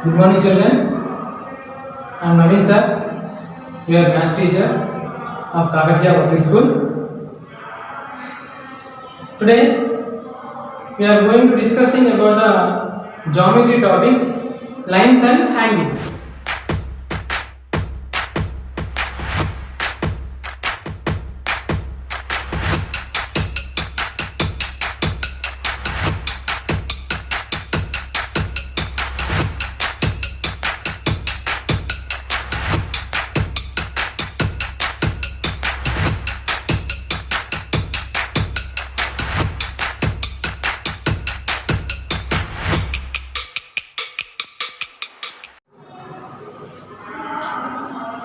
Good morning, children. I am Naveen sir, your maths teacher of Kakatiya Public School. Today, we are going to discussing about the geometry topic, lines and angles.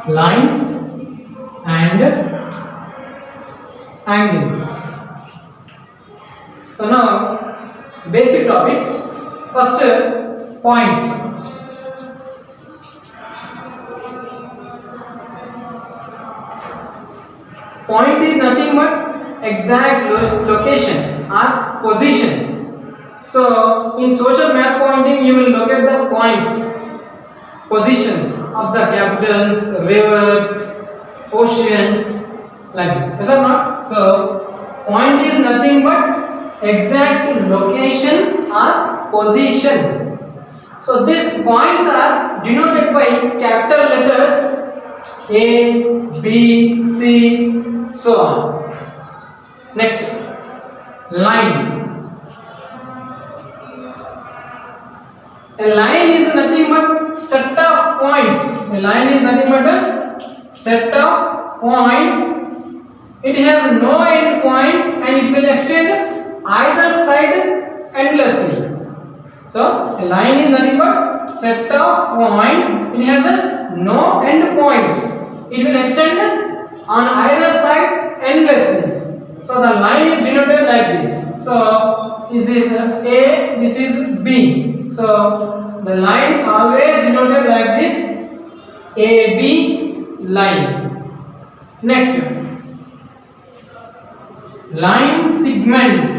Lines and angles. So now basic topics. First, point. Point is nothing but exact location or position. So in social map pointing you will locate the points, positions of the capitals, rivers, oceans, like this. Yes or not? So point is nothing but exact location or position. So these points are denoted by capital letters A, B, C, so on. Next, line. A line is nothing but set of points. A line is nothing but a set of points. It has no end points and it will extend either side endlessly. So a line is nothing but set of points. It has no end points. It will extend on either side endlessly. So the line is denoted like this. So this is A, this is B. So the line always denoted like this, AB line. Next, line segment.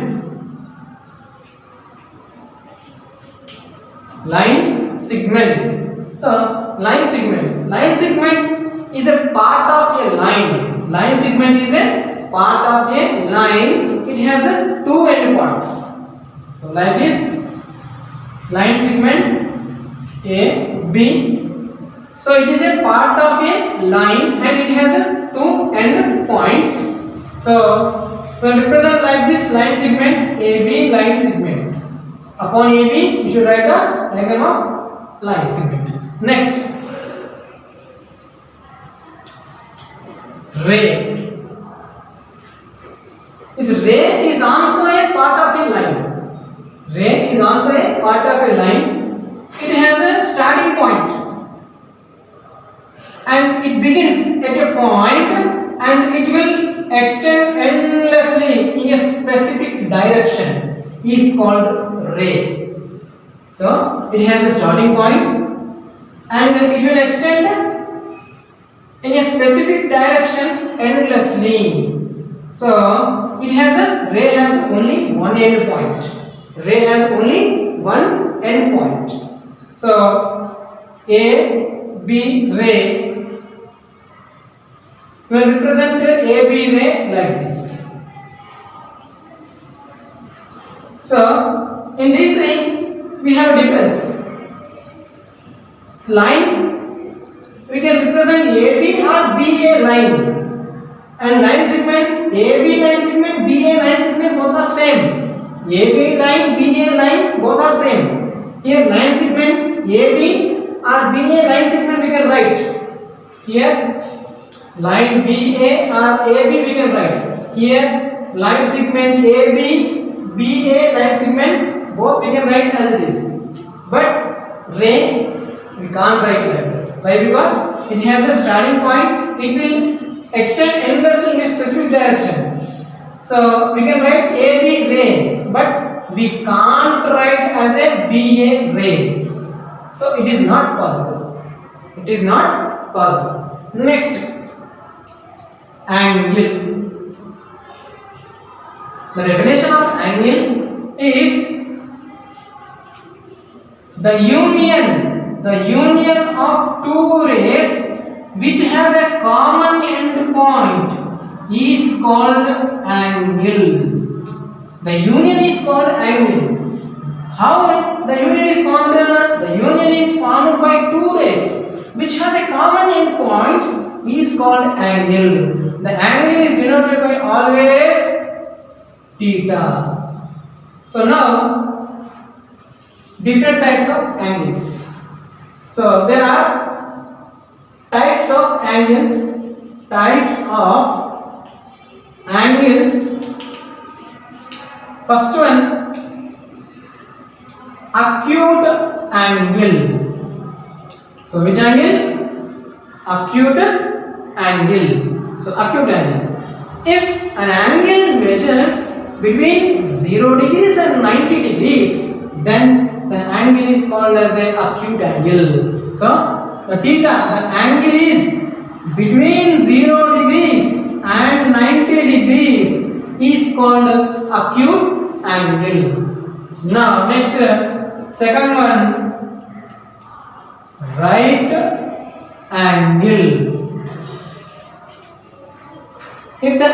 Line segment. So line segment. Line segment is a part of a line. Line segment is a part of a line. It has two endpoints. So like this, line segment A, B. So it is a part of a line and it has two end points. So we will represent like this line segment AB line segment. Upon AB you should write a diagram of line segment. Next, ray. This ray is also a part of a line. Ray is also a part of a line. It has a starting point and it begins at a point and it will extend endlessly in a specific direction. Is called ray. So it has a starting point and it will extend in a specific direction endlessly. So it has a ray has only one end point. Ray has only one end point. So A, B ray will represent A, B ray like this. So in these three we have a difference. Line, we can represent AB or BA line, and line segment AB line segment, BA line segment both are same. AB line, BA line both are same. Here line segment AB or BA line segment we can write. Here line BA or AB we can write. Here line segment AB, BA line segment both we can write as it is. But ray we can't write like that. Why? Because it has a starting point. It will extend endlessly in a specific direction. So we can write AB ray, but we can't write as a BA ray. So it is not possible. It is not possible. Next, angle. The definition of angle is the the union of two rays which have a common end point is called angle. The union is called angle. How the union is formed? The union is formed by two rays which have a common end point is called angle. The angle is denoted by always theta. So now different types of angles. So there are types of angles. First one, acute angle. So which angle? Acute angle. So acute angle. If an angle measures between 0 degrees and 90 degrees, then the angle is called as a acute angle. So the theta, the angle is between 0 degrees and 90 degrees is called acute angle. So now next, second one, right angle. If an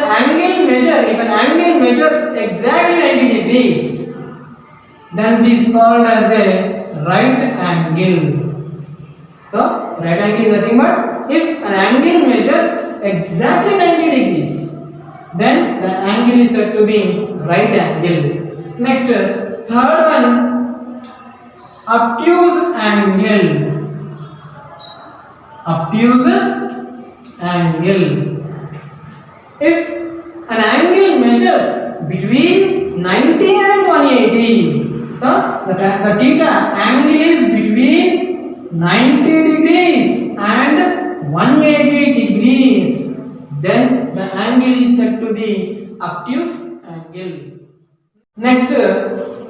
angle measures exactly 90 degrees, then it is called as a right angle. So right angle is nothing but if an angle measures exactly 90 degrees, then the angle is said to be right angle. Next, third one, obtuse angle. Obtuse angle. If an angle measures between 90 and 180, so the theta angle is between 90 degrees and 180 degrees, then the angle is said to be obtuse angle. Next,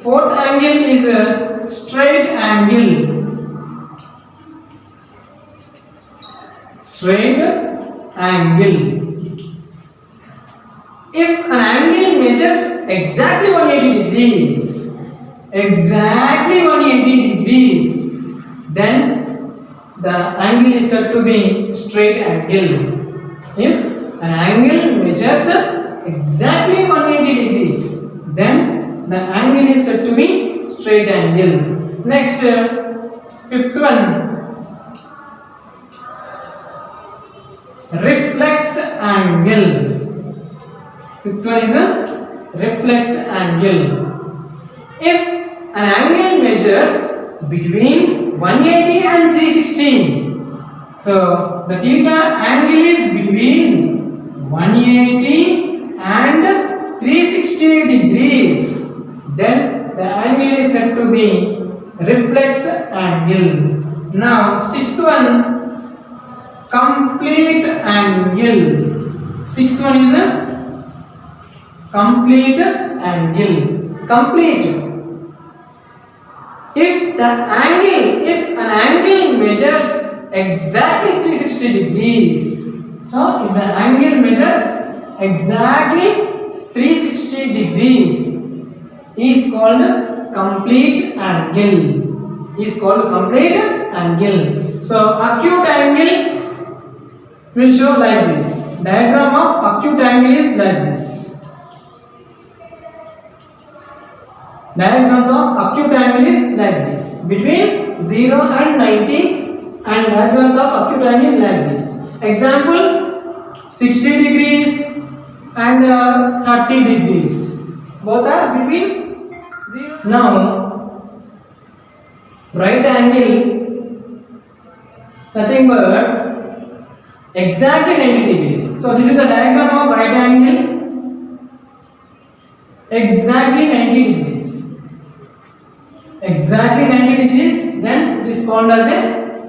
fourth angle is a straight angle. Straight angle. If an angle measures exactly 180 degrees, then the angle is said to be straight angle. If an angle measures exactly 180 degrees, then the angle is said to be straight angle. Next, fifth one, reflex angle. Fifth one is a reflex angle. If an angle measures between 180 and 360, so the theta angle is between 180 and 360 degrees, then the angle is said to be reflex angle. Now sixth one, complete angle. Sixth one is a complete angle. Complete. If an angle measures exactly 360 degrees, so if the angle measures exactly 360 degrees, is called complete angle. Is called complete angle. So acute angle will show like this. Diagram of acute angle is like this. Diagrams of acute angle is like this. Between 0 and 90, and diagrams of acute angle like this. Example, 60 degrees and 30 degrees. Both are between 0. Now, right angle, nothing but exactly 90 degrees. So this is a diagram of right angle, exactly 90 degrees. Exactly 90 degrees, then it is called as a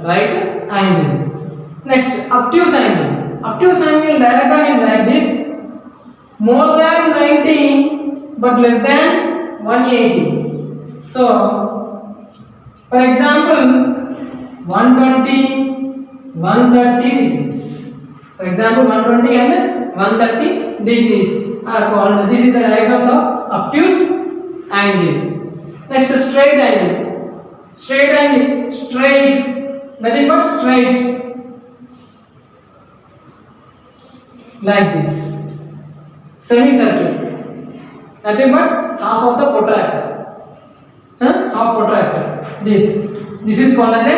right angle. Next, obtuse angle. Obtuse angle diagram is like this. More than 90 but less than 180. So, for example, 120, 130 degrees. For example, 120 and 130 degrees are called. This is the diagrams of obtuse angle. Next, straight angle. Straight angle, straight nothing but straight, like this. Semicircle, nothing but half of the protractor, half protractor. This is called as a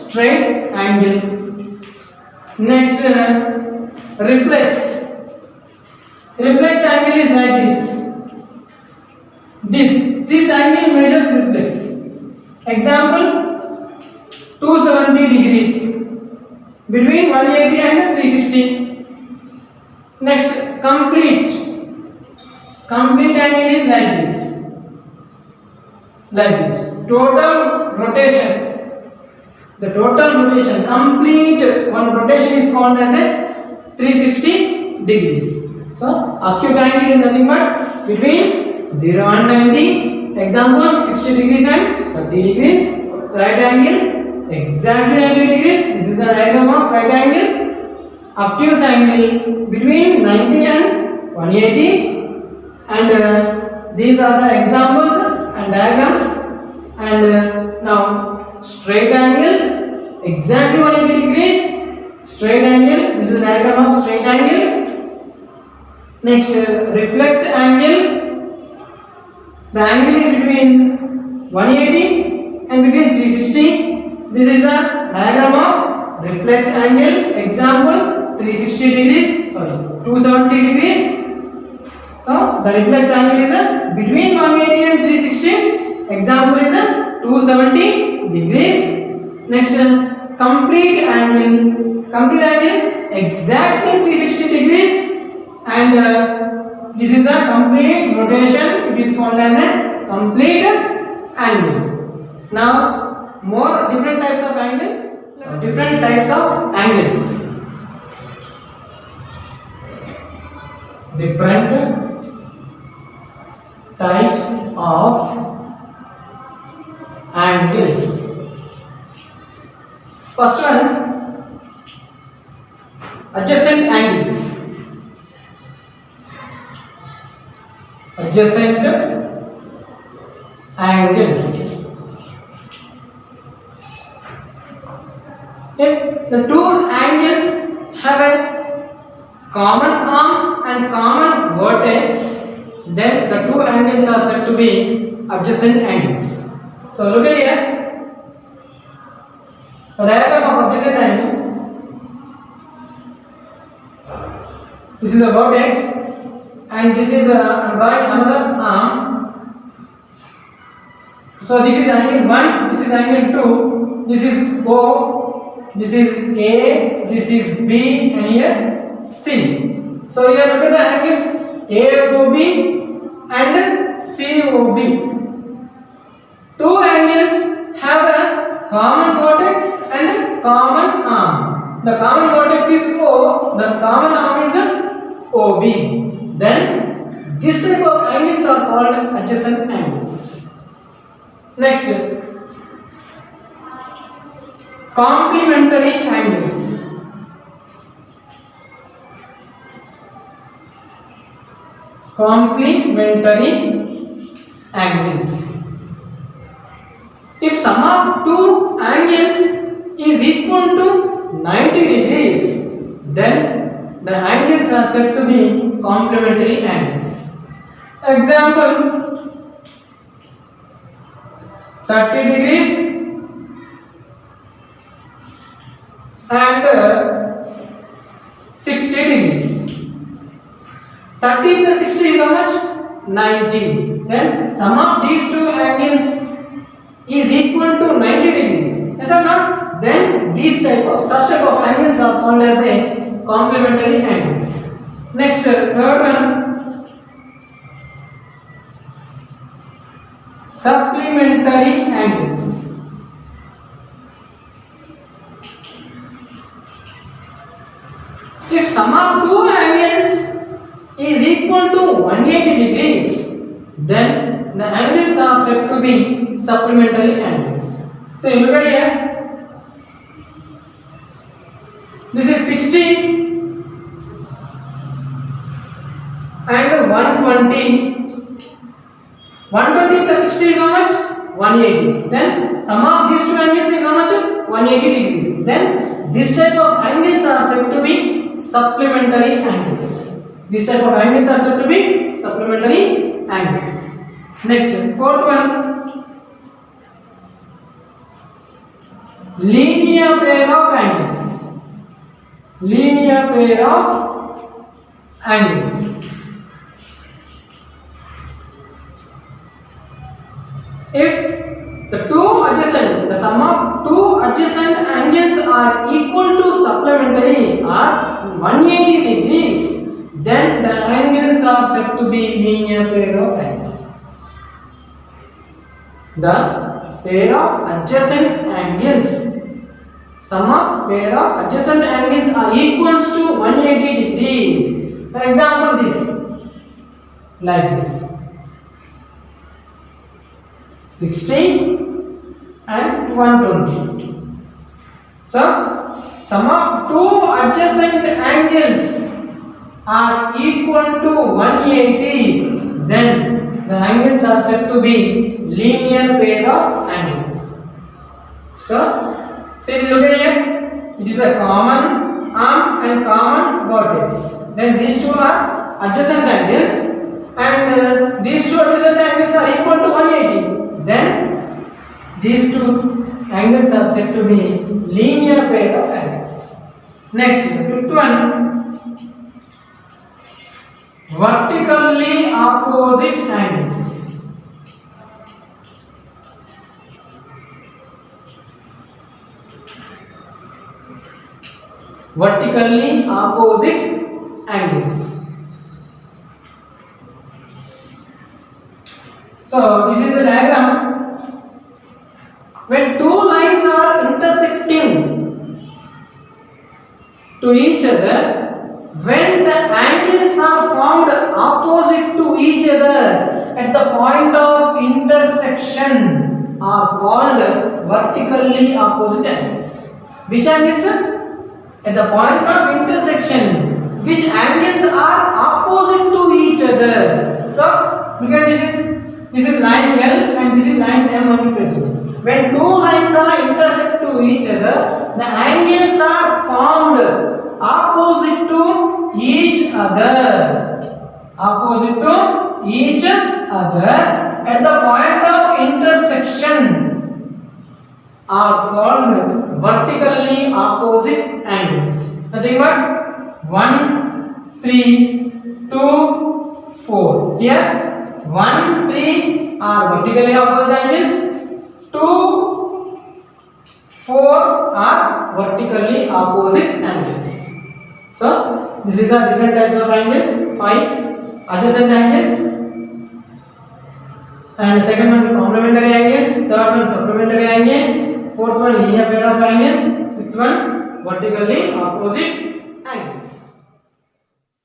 straight angle. Next, reflex angle is like this. This angle measures reflex. Example, 270 degrees between 180 and 360. Next, complete angle is like this. Total rotation, the total rotation, complete one rotation is called as a 360 degrees. So acute angle is nothing but between 0 and 90. Example, 60 degrees and 30 degrees. Right angle, exactly 90 degrees. This is a diagram of right angle. Obtuse angle between 90 and 180. And these are the examples and diagrams. And now straight angle, exactly 180 degrees. Straight angle, this is a diagram of straight angle. Next, reflex angle. The angle is between 180 and between 360. This is a diagram of reflex angle. Example, 360 degrees, 270 degrees. So the reflex angle is between 180 and 360. Example is 270 degrees. Next, complete angle, exactly 360 degrees. And this is the complete rotation. It is called as a complete angle. Now, more different types of angles. Different types of angles. Different types of angles. First one, adjacent angles. Adjacent angles. If the two angles have a common arm and common vertex, then the two angles are said to be adjacent angles. So look at here, the diagram of adjacent angles. This is a vertex, and this is I'm drawing another arm. So this is angle 1, this is angle 2, this is O, this is A, this is B, and here C. So here look at the angles AOB and COB. Two angles have a common vertex and a common arm. The common vertex is O, the common arm is OB. Then this type of angles are called adjacent angles. Next, complementary angles. Complementary angles. If sum of two angles is equal to 90 degrees, then the angles are said to be complementary angles. Example, 30 degrees and 60 degrees. 30 plus 60 is how much? 90. Then sum of these two angles is equal to 90 degrees. Yes or not? Then such type of angles are called as a complementary angles. Next, third one, supplementary angles. If sum of two angles is equal to 180 degrees, then the angles are said to be supplementary angles. So you look at here, this is 60 and 120. 120 plus 60 is how much? 180. Then sum of these two angles is how much? 180 degrees. Then this type of angles are said to be supplementary angles. This type of angles are said to be supplementary angles. Next, fourth one, linear pair of angles. Linear pair of angles. If the sum of two adjacent angles are equal to supplementary or 180 degrees, then the angles are said to be linear pair of angles. The pair of adjacent angles, sum of pair of adjacent angles are equals to 180 degrees. For example, this, like this, 60 and 120. So, sum of two adjacent angles are equal to 180, then the angles are said to be linear pair of angles. So, see, look at here. It is a common arm and common vertex. Then these two are adjacent angles, and these two adjacent angles are equal to 180. Then these two angles are said to be linear pair of angles. Next, fifth one, vertically opposite angles. Vertically opposite angles. So this is a diagram. When two lines are intersecting to each other, when the angles are formed opposite to each other at the point of intersection are called vertically opposite angles. Which angles? At the point of intersection, which angles are opposite to each other. So look at this is line L and this is line M on the present. When two lines are intersect to each other, the angles are formed opposite to each other. Opposite to each other at the point of intersection are called vertically opposite angles. Nothing but 1, 3, 2, 4. Here 1, 3 are vertically opposite angles. 2, 4 are vertically opposite angles. So these are different types of angles. 5 adjacent angles, and second one complementary angles, third one supplementary angles, fourth one linear pair of angles, fifth one vertically opposite angles.